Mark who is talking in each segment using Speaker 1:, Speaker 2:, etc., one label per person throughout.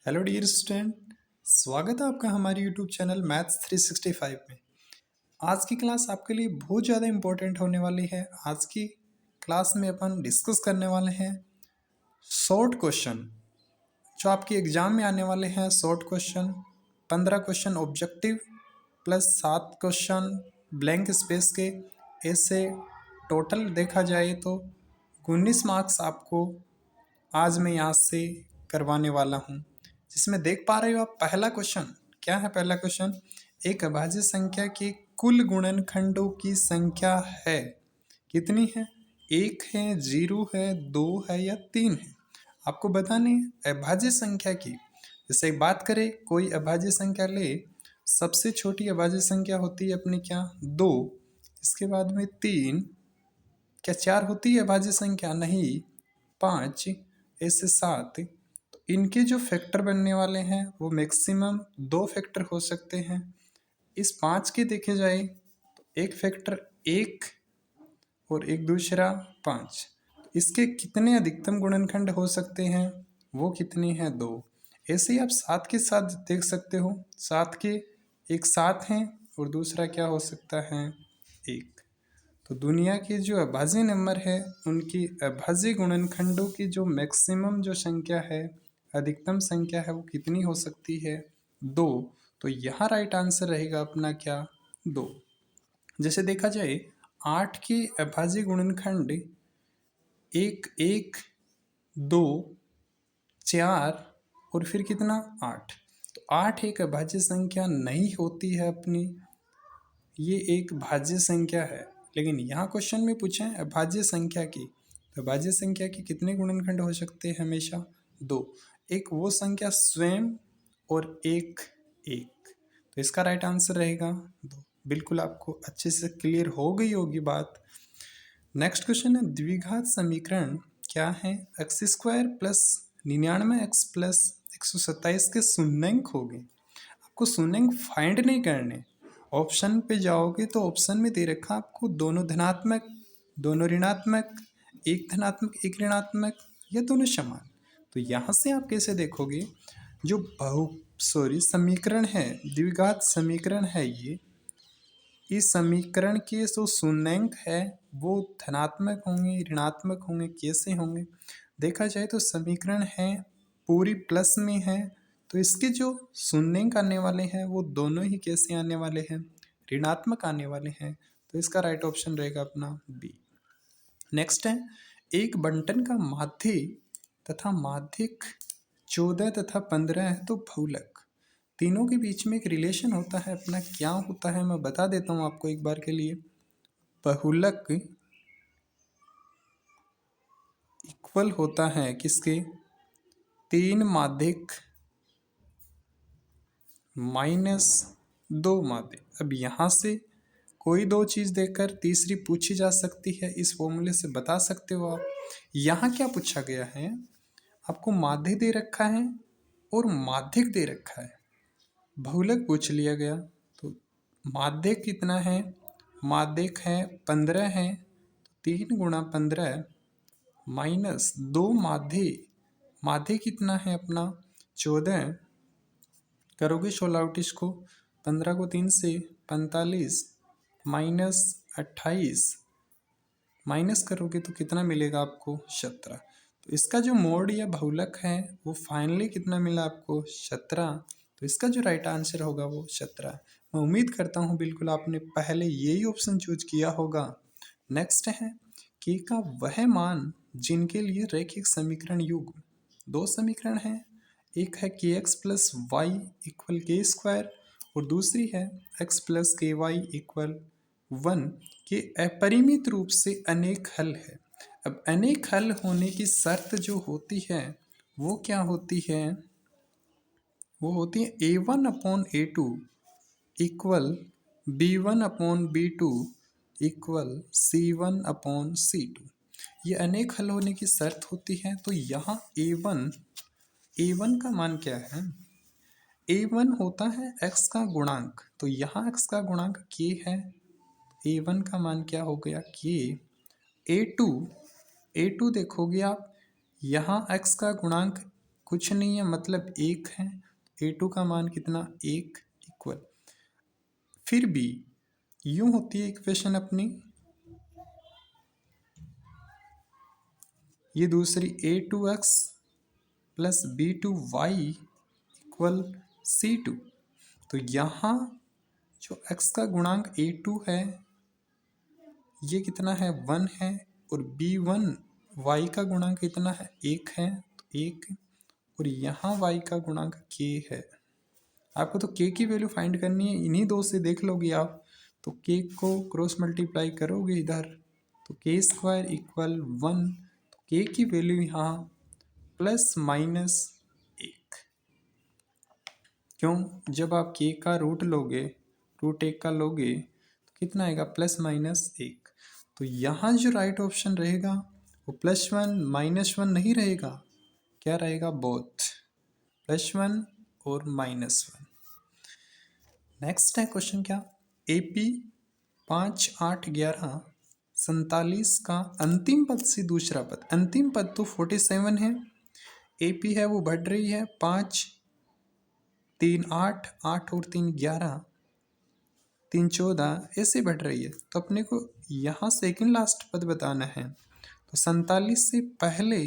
Speaker 1: Hello dear student, स्वागत है आपका हमारे यूट्यूब चैनल मैथ्स 365 में। आज की क्लास आपके लिए बहुत ज़्यादा इम्पोर्टेंट होने वाली है। आज की क्लास में अपन डिस्कस करने वाले हैं शॉर्ट क्वेश्चन जो आपके एग्जाम में आने वाले हैं। Short question 15 question objective plus 7 question blank space के, ऐसे टोटल देखा जाए तो 19 मार्क्स आपको आज मैं यहाँ से करवाने वाला हूँ। जिसमें देख पा रहे हो आप पहला क्वेश्चन क्या है। पहला क्वेश्चन, एक अभाज्य संख्या के कुल गुणनखंडों की संख्या है, कितनी है? एक है, जीरो है, दो है या तीन है? आपको बतानी है अभाज्य संख्या की। जैसे एक बात करें, कोई अभाज्य संख्या ले, सबसे छोटी अभाज्य संख्या होती है अपनी क्या, दो। इसके बाद में तीन, क्या चार होती है अभाज्य संख्या? नहीं, पाँच, ऐसे सात। तो इनके जो फैक्टर बनने वाले हैं वो मैक्सिमम दो फैक्टर हो सकते हैं। इस पाँच के देखे जाए तो एक फैक्टर एक और एक दूसरा पाँच। तो इसके कितने अधिकतम गुणनखंड हो सकते हैं? वो कितने हैं? दो। ऐसे ही आप सात के साथ देख सकते हो, सात के एक सात हैं और दूसरा क्या हो सकता है, एक। तो दुनिया के जो अभाज्य नंबर है उनकी अभाज्य गुणनखंडों की जो मैक्सिमम जो संख्या है, अधिकतम संख्या है, वो कितनी हो सकती है? दो। तो यहाँ राइट आंसर रहेगा अपना क्या, दो। जैसे देखा जाए, आठ के अभाज्य गुणनखंड एक, एक, दो, चार और फिर कितना, आठ। तो आठ एक अभाज्य संख्या नहीं होती है अपनी, ये एक भाज्य संख्या है। लेकिन यहाँ क्वेश्चन में पूछा है अभाज्य संख्या की, तो अभाज्य संख्या के कितने गुणनखंड हो सकते हैं? हमेशा दो। एक वो संख्या स्वयं और एक एक। तो इसका राइट आंसर रहेगा दो। बिल्कुल आपको अच्छे से क्लियर हो गई होगी बात। नेक्स्ट क्वेश्चन है, द्विघात समीकरण क्या है? X square plus 99 x plus 127 के शून्यंक हो गए। आपको शून्यंक फाइंड नहीं करने। ऑप्शन पे जाओगे तो ऑप्शन में दे रखा आपको दोनों धनात्मक, दोनों ऋणात्मक, एक धनात्मक एक ऋणात्मक, या दोनों समान। तो यहाँ से आप कैसे देखोगे, जो समीकरण है, द्विघात समीकरण है ये, इस समीकरण के जो शून्यंक है वो धनात्मक होंगे, ऋणात्मक होंगे, कैसे होंगे? देखा जाए तो समीकरण है पूरी प्लस में है, तो इसके जो शून्यंक आने वाले हैं वो दोनों ही कैसे आने वाले हैं, ऋणात्मक आने वाले हैं। तो इसका राइट ऑप्शन रहेगा अपना बी। नेक्स्ट है, एक बंटन का माध्य तथा माध्यिक 14 तथा 15 है तो बहुलक, तीनों के बीच में एक रिलेशन होता है अपना, क्या होता है मैं बता देता हूँ आपको एक बार के लिए। बहुलक इक्वल होता है किसके, तीन माध्यिक माइनस दो माध्यिक। अब यहाँ से कोई दो चीज़ देकर तीसरी पूछी जा सकती है, इस फॉर्मूले से बता सकते हो आप। यहाँ क्या पूछा गया है, आपको माध्य दे रखा है और माध्यिक दे रखा है, बहुलक पूछ लिया गया। तो माध्यिक कितना है, माध्यिक है 15 है, तो 3 × 15 माइनस दो माध्य, माध्य कितना है अपना 14, करोगे 16 को, 15 को 3 से 45 माइनस 28, माइनस करोगे तो कितना मिलेगा आपको 17। तो इसका जो मोड या बहुलक है वो फाइनली कितना मिला आपको 17। तो इसका जो राइट आंसर होगा वो 17। मैं उम्मीद करता हूँ बिल्कुल आपने पहले यही ऑप्शन चूज किया होगा। नेक्स्ट है, के का वह मान जिनके लिए रैखिक समीकरण युग्म, दो समीकरण हैं, एक है के एक्स प्लस वाई इक्वल के स्क्वायर और दूसरी है एक्स प्लस के वाई इक्वल 1 के अपरिमित रूप से अनेक हल है। अब अनेक हल होने की शर्त जो होती है वो क्या होती है, वो होती है A1/A2 equal B1/B2 equal C1/C2। ये अनेक हल होने की शर्त होती है। तो यहाँ A1 का मान क्या है, A1 होता है x का गुणांक, तो यहाँ x का गुणांक k है, A1 का मान क्या हो गया k। A2 देखोगे आप, यहाँ x का गुणांक कुछ नहीं है, मतलब 1 है। a2 का मान कितना, 1 इक्वल। फिर भी यूं होती है इक्वेशन अपनी, ये दूसरी a2x plus b2y equal c2। तो यहाँ जो x का गुणांक a2 है ये कितना है, 1 है, और b1 y का गुणांक कितना है, 1 है, तो 1, और यहाँ y का गुणांक k है। आपको तो k की वैल्यू फाइंड करनी है, इन्हीं दो से देख लोगे आप। तो k को क्रॉस मल्टीप्लाई करोगे इधर, तो k स्क्वायर इक्वल 1। तो k की वैल्यू यहाँ प्लस माइनस 1। क्यों, जब आप k का रूट लोगे, रूट 1 का लोगे तो कितना आएगा, प्लस माइनस 1। तो यहाँ जो राइट ऑप्शन रहेगा वो +1 -1 नहीं रहेगा, क्या रहेगा, बोथ +1 और -1। नेक्स्ट है क्वेश्चन क्या, AP 5, 8, 11, 47 का अंतिम पद से दूसरा पद, अंतिम पद तो 47 है, AP है वो बढ़ रही है, 5 3 8, 8 और 3 11, 3 14 ऐसे बढ़ रही है। तो अपने को यहाँ सेकंड लास्ट पद बताना है। तो 47 से पहले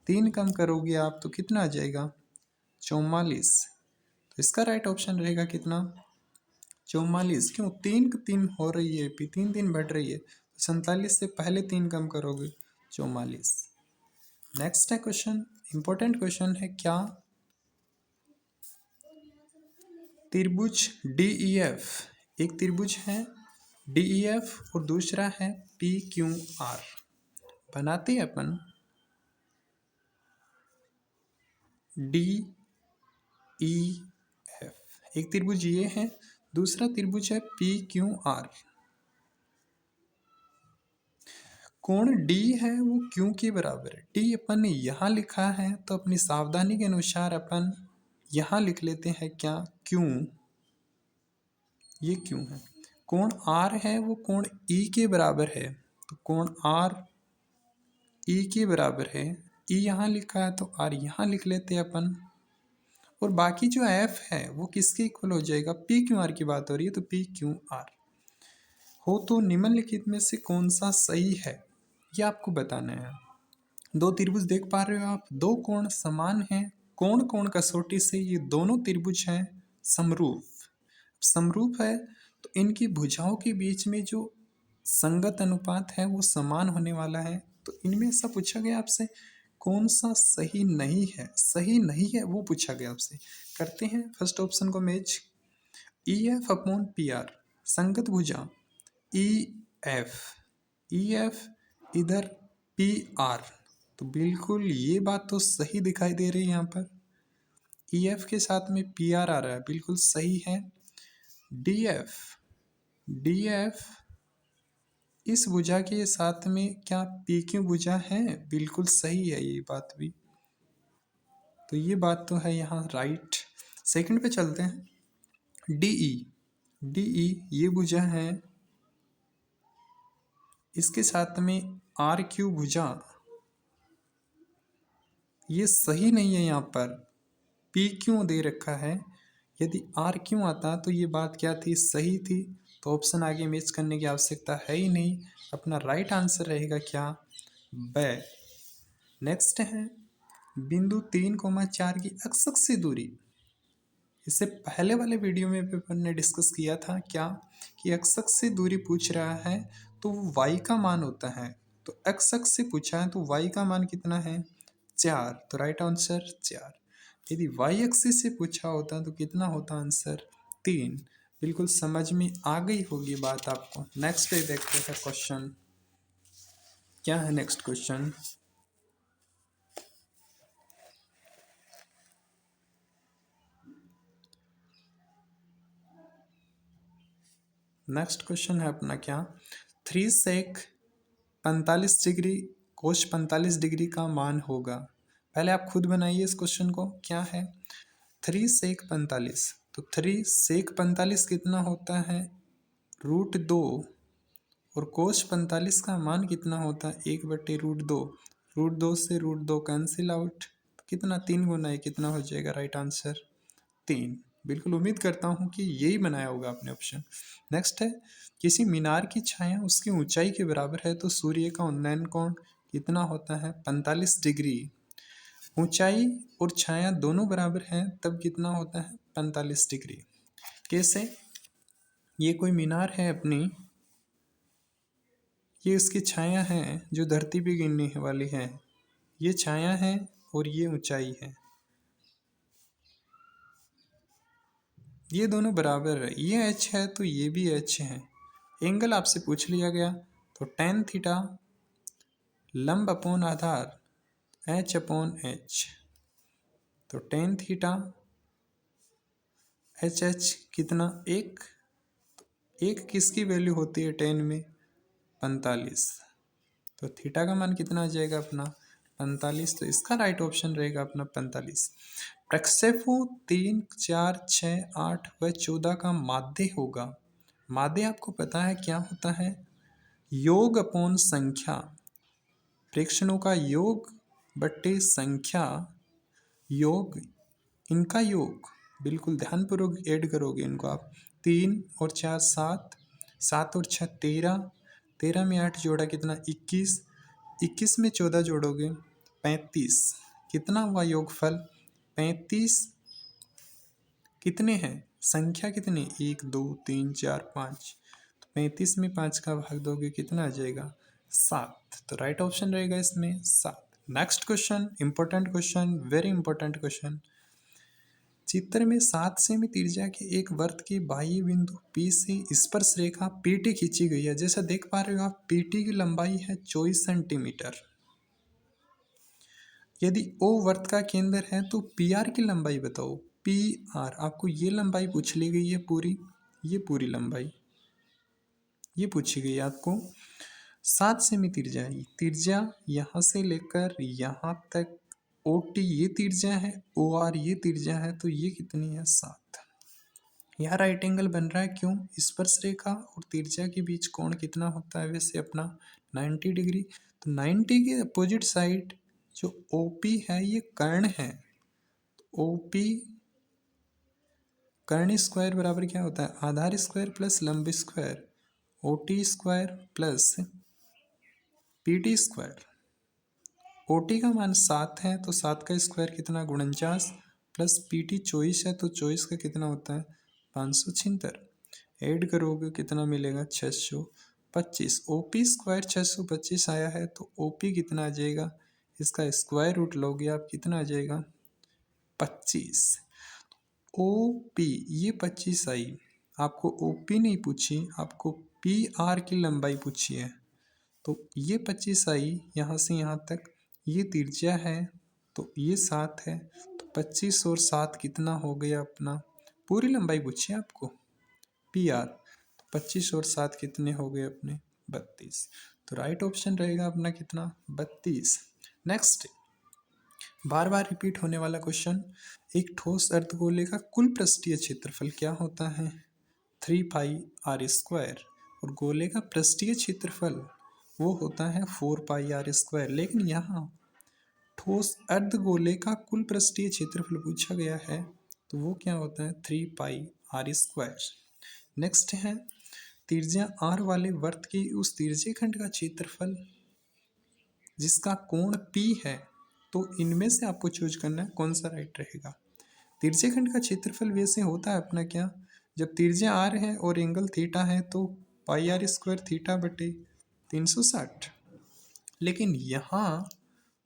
Speaker 1: 3 कम करोगे आप तो कितना आ जाएगा, 44। तो इसका राइट ऑप्शन रहेगा कितना, 44। क्यों, 3 3 हो रही है, 3 3 बढ़ रही है, तो 47 से पहले 3 कम करोगे, 44। नेक्स्ट है क्वेश्चन, इंपॉर्टेंट क्वेश्चन है क्या, त्रिभुज DEF, एक त्रिभुज है DEF और दूसरा है PQR। बनाते हैं अपन DEF, एक त्रिभुज ये है, दूसरा त्रिभुज है PQR। कोण D है वो Q के बराबर है। D अपन ने यहाँ लिखा है तो अपनी सावधानी के अनुसार अपन यहाँ लिख लेते हैं क्या, Q, ये Q है। कोण R है वो कोण E के बराबर है, तो कोण R E के बराबर है, E यहाँ लिखा है तो R यहाँ लिख लेते हैं अपन। और बाकी जो F है वो किसके इक्वल हो जाएगा, PQR की बात हो रही है, तो PQR हो तो निम्नलिखित में से कौन सा सही है, ये आपको बताना है। दो त्रिभुज देख पा रहे हो आप, दो कोण समान हैं, कोण कोण कसौटी से ये दोनों त्रिभुज हैं समरूप। समरूप है तो इनकी भुजाओं के बीच में जो संगत अनुपात है वो समान होने वाला है। तो इनमें ऐसा पूछा गया आपसे कौन सा सही नहीं है, सही नहीं है वो पूछा गया आपसे। करते हैं फर्स्ट ऑप्शन को मैच, EF अपॉन PR, संगत भुजा EF, EF इधर PR, तो बिल्कुल ये बात तो सही दिखाई दे रही है यहाँ पर, EF के साथ में PR आ रहा है, बिल्कुल सही है। DF, DF इस भुजा के साथ में क्या PQ भुजा है, बिल्कुल सही है ये बात भी, तो ये बात तो है यहाँ राइट। सेकंड पे चलते हैं, DE, DE ये भुजा है, इसके साथ में RQ भुजा, ये सही नहीं है, यहाँ पर PQ दे रखा है, यदि RQ आता तो ये बात क्या थी, सही थी, तो ऑप्शन आगे मैच करने की आवश्यकता है ही नहीं, अपना राइट आंसर रहेगा क्या, ब। नेक्स्ट है बिंदु 3,4 की x अक्ष से दूरी, इससे पहले वाले वीडियो में पेपर ने डिस्कस किया था क्या कि x अक्ष से दूरी पूछ रहा है तो वो y का मान होता है, तो x अक्ष से पूछा है तो y का मान कितना है, 4, तो राइट आंसर 4। यदि y एक्सिस से पूछा होता तो कितना होता आंसर, 3। बिल्कुल समझ में आ गई होगी बात आपको। नेक्स्ट देखते हैं क्वेश्चन, क्या है नेक्स्ट क्वेश्चन, नेक्स्ट क्वेश्चन है अपना क्या, 3 सेक 45 डिग्री कोश 45 डिग्री का मान होगा। पहले आप खुद बनाइए इस क्वेश्चन को, क्या है 3 सेक 45, तो 3 सेक 45 कितना होता है, √2, और कोश 45 का मान कितना होता है, 1/√2, √2 से √2 कैंसिल आउट, तो कितना 3 गुना है, कितना हो जाएगा राइट आंसर 3। बिल्कुल उम्मीद करता हूँ कि यही बनाया होगा आपने ऑप्शन। नेक्स्ट है, किसी मीनार की छाया उसकी ऊंचाई के बराबर है तो सूर्य का उन्नयन कोण कितना होता है 45 डिग्री। ऊंचाई और छाया दोनों बराबर हैं तब कितना होता है 45 डिग्री। कैसे? ये कोई मीनार है अपनी, ये उसकी छाया है जो धरती पे गिरने वाली है, ये छाया है और ये ऊंचाई है, ये दोनों बराबर है, ये एच है तो ये भी एच है। एंगल आपसे पूछ लिया गया तो टेन थीटा लंब अपॉन आधार एच अपॉन एच, तो टेन थीटा एच एच कितना एक, एक किसकी वैल्यू होती है टेन में 45, तो थीटा का मान कितना आ जाएगा अपना 45, तो इसका राइट ऑप्शन रहेगा अपना 45। प्रक्षेपों 3, 4, 6, 8 व 14 का माध्य होगा। माध्य आपको पता है क्या होता है, योग अपॉन संख्या, प्रेक्षणों का योग बट्टे संख्या, योग इनका योग, बिल्कुल ध्यानपूर्वक ऐड करोगे इनको आप। 3 और 4 7, 7 और 6 13, 13 में 8 जोड़ा कितना 21, 21 में 14 जोड़ोगे 35, कितना हुआ योगफल 35, कितने हैं संख्या कितनी 1 2 3 4 5, तो 35 में 5 का भाग दोगे कितना आ जाएगा 7, तो राइट ऑप्शन रहेगा इसमें 7। Next question, important question, very important question. चित्र में 7 सेमी त्रिज्या के एक वर्त के बाह्य बिंदु P से स्पर्श रेखा PT खींची गई है। जैसा देख पा रहे हो आप, PT की लंबाई है 24 सेंटीमीटर। यदि O वर्त का केंद्र है तो PR की लंबाई बताओ। PR आपको ये लंबाई पूछ ली गई है पूरी, ये पूरी लंबाई ये पूछी गई है आपको। 7 सेमी त्रिज्या, त्रिज्या यहाँ से लेकर यहाँ तक, OT ये त्रिज्या है, OR ये त्रिज्या है, तो ये कितनी है 7। यहाँ राइट एंगल बन रहा है, क्यों? स्पर्श रेखा और त्रिज्या के बीच कोण कितना होता है वैसे अपना 90 डिग्री, तो 90 के अपोजिट साइड जो OP है ये कर्ण है। OP कर्ण स्क्वायर बराबर क्या होता है आधार स्क्वायर प्लस लंब square, OT square plus PT square. OT का मान 7 है तो 7 का स्क्वायर कितना 49, प्लस PT 24 है तो 24 का कितना होता है 576, ऐड करोगे कितना मिलेगा 625। OP स्क्वायर 625 आया है तो OP कितना आ जाएगा, इसका स्क्वायर रूट लोगे आप कितना आ जाएगा 25। OP ये 25 आई, आपको OP नहीं पूछी, आपको PR की लंबाई पूछी है, तो ये 25 आई यहाँ से यहाँ तक, ये त्रिज्या है तो ये 7 है, तो 25 और 7 कितना हो गया अपना, पूरी लंबाई पूछी है आपको PR, तो 25 और 7 कितने हो गए अपने 32, तो राइट ऑप्शन रहेगा अपना कितना 32। नेक्स्ट, बार बार रिपीट होने वाला क्वेश्चन, एक ठोस अर्धगोले का कुल पृष्ठीय क्षेत्रफल क्या होता है 3πr², और गोले का पृष्ठीय क्षेत्रफल वो होता है 4πr²। लेकिन यहाँ ठोस अर्धगोले का कुल पृष्ठीय क्षेत्रफल पूछा गया है तो वो क्या होता है 3πr²। नेक्स्ट है, त्रिज्या r वाले वर्त के उस त्रिज्यखंड का क्षेत्रफल जिसका कोण P है, तो इनमें से आपको चूज करना है कौन सा राइट रहेगा। त्रिज्यखंड का क्षेत्रफल वैसे होता है अपना क्या, जब त्रिज्या r है और एंगल थीटा है तो πr² थीटा बटे 360, लेकिन यहाँ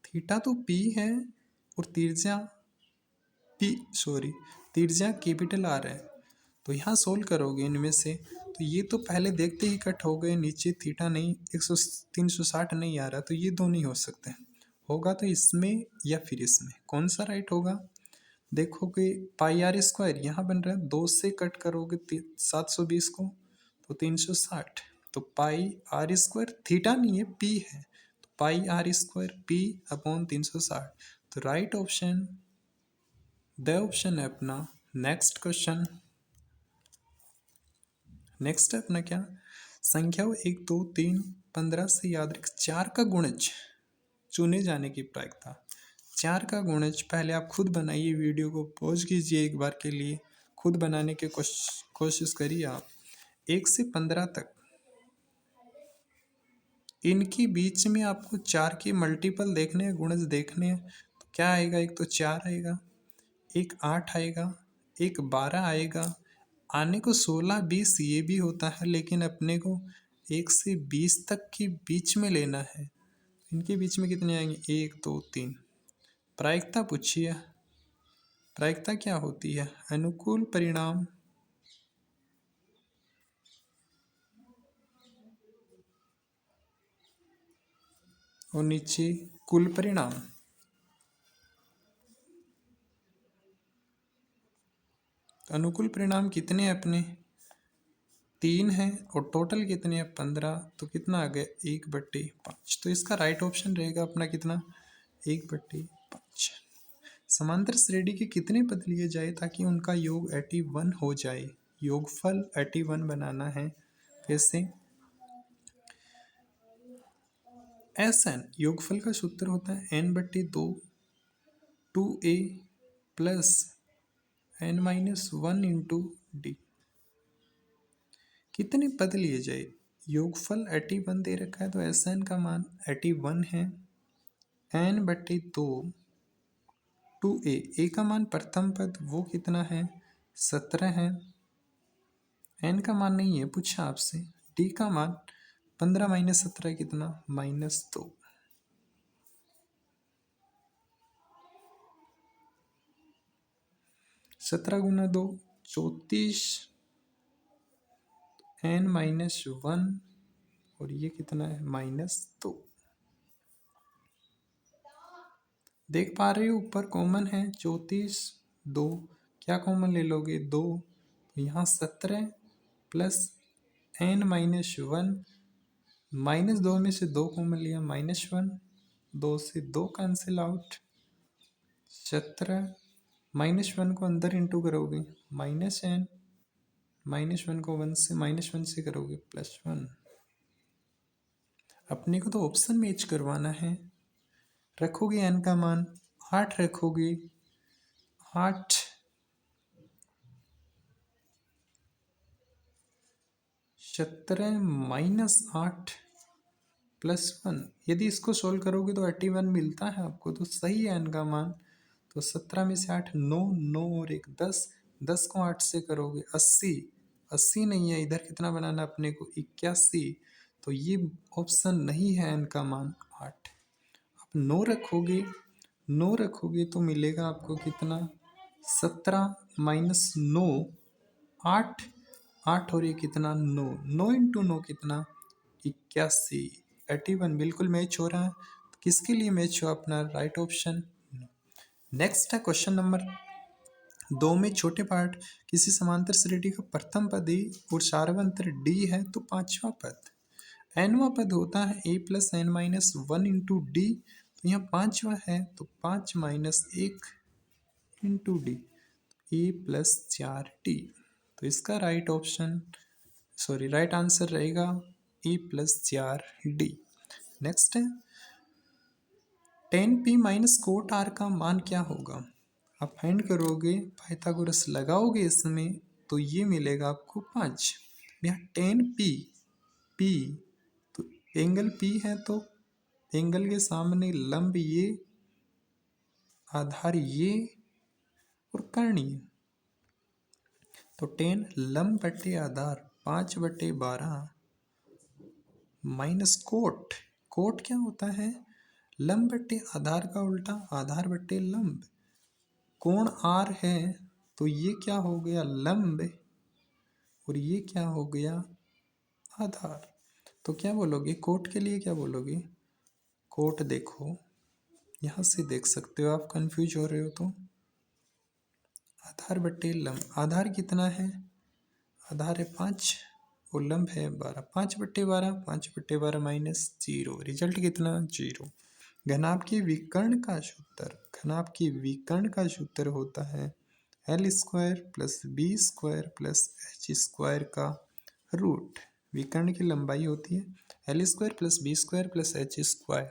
Speaker 1: थीटा तो P है और त्रिज्या कैपिटल R है, तो यहाँ सोल्व करोगे इनमें से, तो ये तो पहले देखते ही कट हो गए, नीचे थीटा नहीं 360 नहीं आ रहा, तो ये दो नहीं हो सकते, होगा तो इसमें या फिर इसमें, कौन सा राइट होगा। देखोगे πr² यहाँ बन रहा है, 2 से कट करोगे 720 को तो 360, तो πr² थीटा नहीं है P है, तो πr² P अपॉन 360, तो राइट ऑप्शन द ऑप्शन है अपना। नेक्स्ट क्वेश्चन, नेक्स्ट है अपना क्या, संख्याओं 1 2 3 15 से याद रख 4 का गुणज चुने जाने की प्रायिकता। 4 का गुणज पहले आप खुद बनाइए, वीडियो को पॉज कीजिए एक बार के लिए, खुद बनाने की कोशिश करिए आप। 1 से 15 तक इनके बीच में आपको 4 के मल्टीपल देखने हैं, गुणज देखने हैं। तो क्या आएगा, एक तो 4 आएगा, एक 8 आएगा, एक 12 आएगा। आने को 16 20 ये भी होता है, लेकिन अपने को 1 से 20 तक के बीच में लेना है। इनके बीच में कितने आएंगे, 1 2 3। प्रायिकता पूछिए, प्रायिकता क्या होती है, अनुकूल परिणाम और नीचे कुल परिणाम। अनुकूल परिणाम कितने हैं अपने, 3 है, और टोटल कितने हैं 15। तो कितना आ गया, 1/5। तो इसका राइट ऑप्शन रहेगा अपना कितना, 1/5। समांतर श्रेणी के कितने पद लिए जाए ताकि उनका योग 81 हो जाए। योगफल 81 बनाना है। कैसे, SN योगफल का सूत्र होता है n/2 2a plus n-1 into D. कितने पद लिए जाए, योगफल 81 दे रखा है, तो SN का मान 81 है। n/2 2a का मान प्रथम पद वो कितना है, 17 है। n का मान नहीं है पूछा आपसे। d का मान 15 माइनस 17 कितना, -2। 17 गुना 2 34, n-1, और ये कितना है, -2। देख पा रहे हो ऊपर कॉमन है 34, 2 क्या कॉमन ले लोगे, 2। तो यहाँ 17 प्लस n-1, -2 में से 2 कॉमन लिया, -1, 2 से 2 कैंसिल आउट। 17 -1 को अंदर इंटू करोगे -n, -1 को 1 से करोगे +1। अपने को तो ऑप्शन मैच करवाना है। रखोगे n का मान 8, रखोगे 8 17 -8 +1। यदि इसको सोल्व करोगे तो 81 मिलता है आपको, तो सही है n का मान। तो 17 में से 8 9, 9 और 1 10, 10 को 8 से करोगे 80, 80 नहीं है, इधर कितना बनाना अपने को 81। तो ये ऑप्शन नहीं है, n का मान 8। अब 9 रखोगे, 9 रखोगे तो मिलेगा आपको कितना, 17 -9 8, 8 और ये कितना 9, 9 इंटू 9 कितना 81। 81 बिल्कुल मैच हो रहा है। तो किसके लिए मैच हुआ अपना राइट ऑप्शन। नेक्स्ट है क्वेश्चन नंबर 2 में छोटे पार्ट, किसी समांतर श्रेणी का प्रथम पद ए और सार्वंतर डी है तो पांचवा पद, nवा पद होता है a plus n-1 into D. तो यहाँ पांचवा है तो 5 - 1 into D, a plus 4d। तो इसका right option, sorry right answer रहेगा a प्लस 4d। नेक्स्ट है 10p माइनस कोट r का मान क्या होगा। आप फाइंड करोगे, पाइथागोरस लगाओगे इसमें, तो ये मिलेगा आपको 5। यहाँ 10p p, तो एंगल p है तो एंगल के सामने लंब ये, आधार ये और कर्ण। तो 10 लंब बटे आधार 5/12 माइनस कोट, कोट क्या होता है, लंब बटे आधार का उल्टा, आधार बटे लंब। कोण r है तो ये क्या हो गया लंब, और ये क्या हो गया आधार। तो क्या बोलोगे कोट के लिए, क्या बोलोगे, कोट देखो यहाँ से देख सकते हो, आप कंफ्यूज हो रहे हो तो आधार बटे लंब, आधार कितना है, आधार है 5 और लंब है 12, 5/12, 5/12 -0, रिजल्ट कितना 0। घनाभ के विकर्ण का सूत्र, घनाभ के विकर्ण का सूत्र होता है l² plus b² plus h² का रूट। विकर्ण की लंबाई होती है l² plus b² plus h²।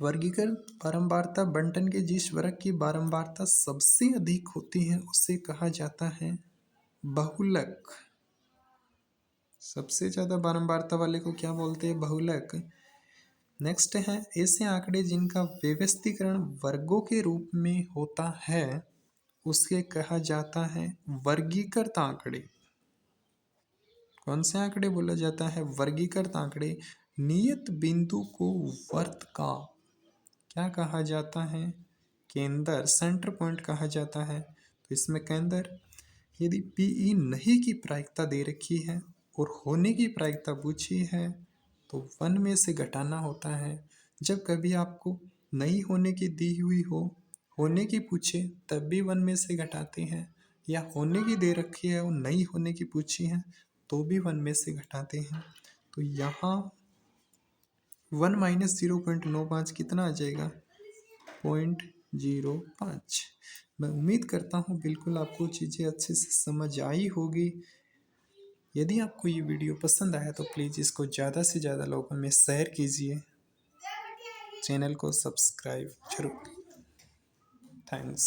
Speaker 1: वर्गीकरण बारंबारता बंटन के जिस वर्ग की बारंबारता सबसे अधिक होती है उसे कहा जाता है बहुलक। सबसे ज्यादा बारंबारता वाले को क्या बोलते हैं? बहुलक। नेक्स्ट है ऐसे आंकड़े जिनका व्यवस्थीकरण वर्गों के रूप में होता है उसके कहा जाता है वर्गीकृत आंकड़े। कौन से आंकड़े बोला जाता है? वर्गीकृत आंकड़े। नियत बिंदु को वर्त का क्या कहा जाता है? केंद्र, सेंटर पॉइंट कहा जाता है। तो इसमें केंद्र, यदि पीई नहीं की प्रायिकता दे रखी है और होने की प्रायिकता पूछी है तो 1 में से घटाना होता है। जब कभी आपको नहीं होने की दी हुई हो, होने की पूछे तब भी 1 में से घटाते हैं, या होने की दे रखी है और नहीं होने की पूछी है तो भी 1 में से घटाते हैं। तो यहाँ 1 माइनस 0.95 कितना आ जाएगा? 0.05। मैं उम्मीद करता हूँ बिल्कुल आपको चीज़ें अच्छे से समझ आई होगी। यदि आपको ये वीडियो पसंद आया तो प्लीज़ इसको ज़्यादा से ज़्यादा लोगों में शेयर कीजिए। चैनल को सब्सक्राइब जरूर। थैंक्स।